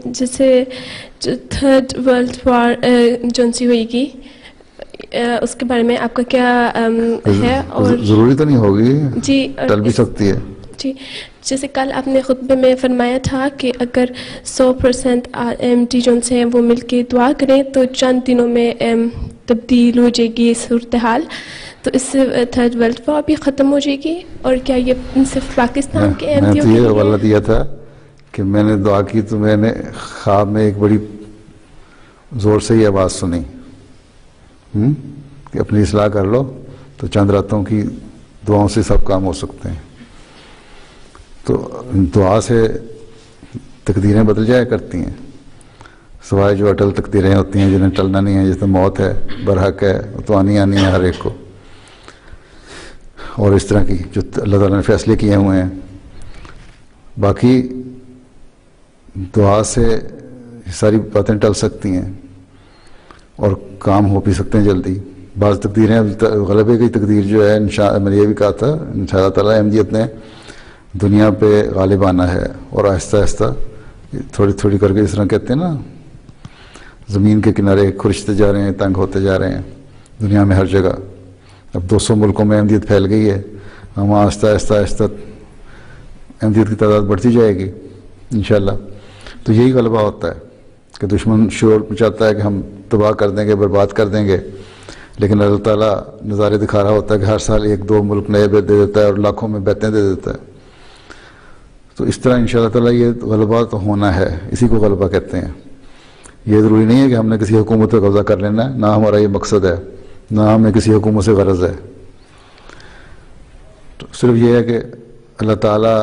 جیسے جو third world war جون سی ہوئے گی اس کے بارے میں آپ کا کیا ہے؟ اور ضروری تو نہیں ہوگی جی ٹل بھی سکتی ہے جی، جیسے کل آپ نے خطبے میں فرمایا تھا کہ اگر 100% احمدی جون سے ہیں وہ مل کے دعا کریں تو چند دنوں میں تبدیل ہو جائے گی صورتحال، تو اس سے تھرڈ ورلڈ وار بھی ختم ہو جائے گی؟ اور کیا یہ صرف پاکستان کے میں احمدیوں تو کے یہ لیے حوالہ دیا تھا کہ میں نے دعا کی تو میں نے خواب میں ایک بڑی زور سے یہ آواز سنی کہ اپنی اصلاح کر لو، تو چند راتوں کی دعاؤں سے سب کام ہو سکتے ہیں. تو دعا سے تقدیریں بدل جایا کرتی ہیں، سوائے جو اٹل تقدیریں ہوتی ہیں جنہیں ٹلنا نہیں ہے، جیسے موت ہے برحق ہے، تو آنی ہے ہر ایک کو، اور اس طرح کی جو اللہ تعالیٰ نے فیصلے کیے ہوئے ہیں. باقی دعا سے ساری باتیں ٹل سکتی ہیں اور کام ہو بھی سکتے ہیں جلدی. بعض تقدیریں غلبے کی تقدیر جو ہے میں نے یہ بھی کہا تھا انشاءاللہ تعالیٰ احمدیت نے دنیا پہ غالب آنا ہے، اور آہستہ آہستہ تھوڑی تھوڑی کر کے، اس طرح کہتے ہیں نا زمین کے کنارے کھرچتے جا رہے ہیں، تنگ ہوتے جا رہے ہیں دنیا میں ہر جگہ. اب 200 ملکوں میں احمدیت پھیل گئی ہے، ہم آہستہ آہستہ آہستہ احمدیت کی تعداد بڑھتی جائے گی انشاءاللہ. تو یہی غلبہ ہوتا ہے کہ دشمن شور چاہتا ہے کہ ہم تباہ کر دیں گے، برباد کر دیں گے، لیکن اللہ تعالیٰ نظارے دکھا رہا ہوتا ہے کہ ہر سال 1-2 ملک نئے دے دیتا ہے اور لاکھوں میں بیتیں دے دیتا ہے. تو اس طرح انشاءاللہ تعالیٰ یہ غلبہ تو ہونا ہے، اسی کو غلبہ کہتے ہیں. یہ ضروری نہیں ہے کہ ہم نے کسی حکومت پہ قبضہ کر لینا ہے، نہ ہمارا یہ مقصد ہے، نہ ہمیں کسی حکومت سے غرض ہے. تو صرف یہ ہے کہ اللہ تعالیٰ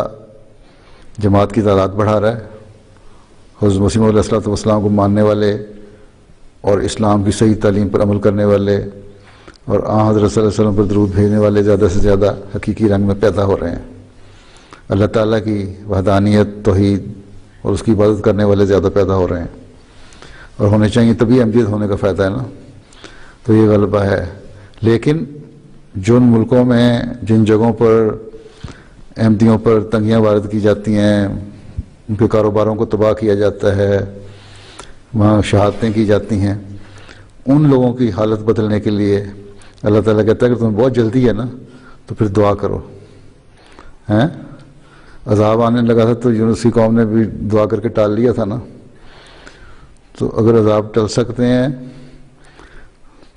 جماعت کی تعداد بڑھا رہا ہے. حضرت مسیح علیہ الصلوۃ والسلام کو ماننے والے اور اسلام کی صحیح تعلیم پر عمل کرنے والے اور حضرت صلی اللہ علیہ وسلم پر درود بھیجنے والے زیادہ سے زیادہ حقیقی رنگ میں پیدا ہو رہے ہیں. اللہ تعالیٰ کی وحدانیت، توحید اور اس کی عبادت کرنے والے زیادہ پیدا ہو رہے ہیں، اور ہونے چاہیے، تبھی احمدیت ہونے کا فائدہ ہے نا. تو یہ غلبہ ہے. لیکن جن ملکوں میں جن جگہوں پر احمدیوں پر تنگیاں وارد کی جاتی ہیں، ان کے کاروباروں کو تباہ کیا جاتا ہے، وہاں شہادتیں کی جاتی ہیں، ان لوگوں کی حالت بدلنے کے لیے اللہ تعالیٰ کہتا ہے کہ تمہیں بہت جلدی ہے نا تو پھر دعا کرو. ہیں عذاب آنے لگا تھا تو یونسی قوم نے بھی دعا کر کے ٹال لیا تھا نا. تو اگر عذاب ٹل سکتے ہیں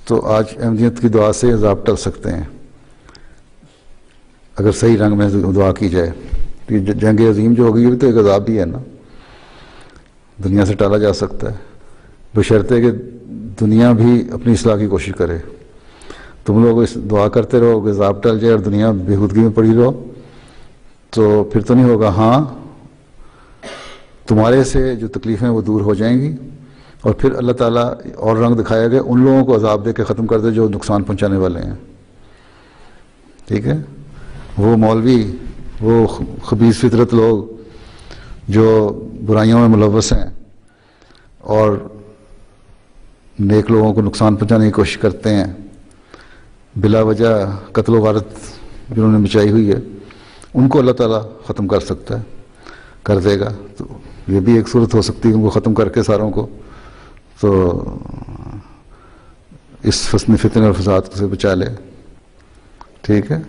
تو آج احمدیت کی دعا سے عذاب ٹل سکتے ہیں اگر صحیح رنگ میں دعا کی جائے. جنگ عظیم جو ہوگی تو ایک عذاب بھی ہے نا، دنیا سے ٹالا جا سکتا ہے بشرطے کہ دنیا بھی اپنی اصلاح کی کوشش کرے. تم لوگ اس دعا کرتے رہو کہ عذاب ٹل جائے اور دنیا بےہودگی میں پڑی رہو تو پھر تو نہیں ہوگا. ہاں تمہارے سے جو تکلیفیں وہ دور ہو جائیں گی، اور پھر اللہ تعالیٰ اور رنگ دکھایا گیا، ان لوگوں کو عذاب دے کے ختم کر دے جو نقصان پہنچانے والے ہیں. ٹھیک ہے، وہ مولوی، وہ خبیث فطرت لوگ جو برائیوں میں ملوث ہیں اور نیک لوگوں کو نقصان پہنچانے کی کوشش کرتے ہیں، بلا وجہ قتل و غارت جنہوں نے مچائی ہوئی ہے، ان کو اللہ تعالیٰ ختم کر سکتا ہے، کر دے گا. تو یہ بھی ایک صورت ہو سکتی ہے ان کو ختم کر کے ساروں کو تو اس فتنے اور فساد سے بچا لے. ٹھیک ہے.